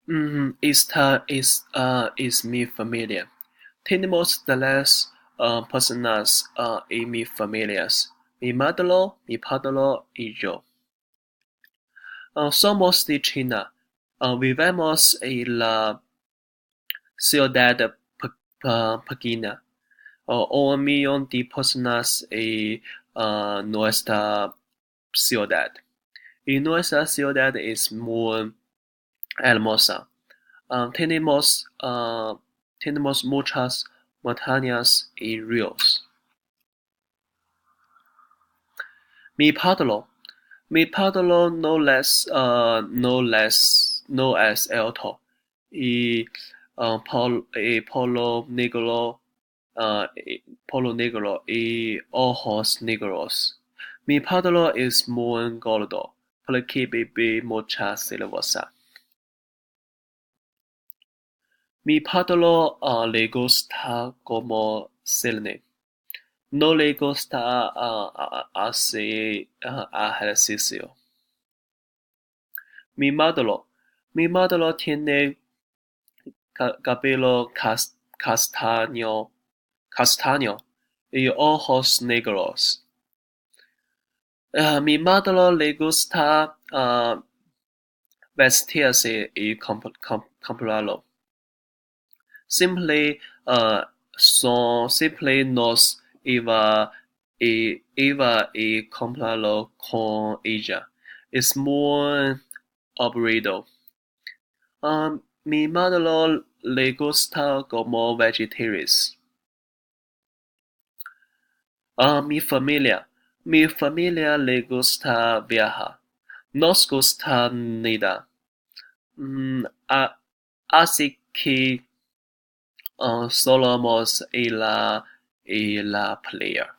Es mi familia. Tenemos tres personas en mi familias. Mi madre, mi padre y yo. Somos de China. Vivimos en la ciudad de Pequeña. 1 millón de personas en nuestra ciudad. Y nuestra ciudad es muy hermosa. Tenemos muchas montañas y ríos. Mi padre, mi padre no es alto y polo negro, polo negro y ojos negros. Mi padre es muy gordo porque bebe mucha cerveza. Mi padre le gusta como cine. No le gusta hacer ejercicio. Mi madre, mi madre tiene cabello castaño y ojos negros. Mi madre le gusta vestirse y comprarlo. Simple, simple nos iba y comprarlo con ella. Es muy aburrido. Mi madre le gusta como vegetariana. Mi familia le gusta viajar. Nos gusta nada. Mm, a- Así que solemos ir a la playa.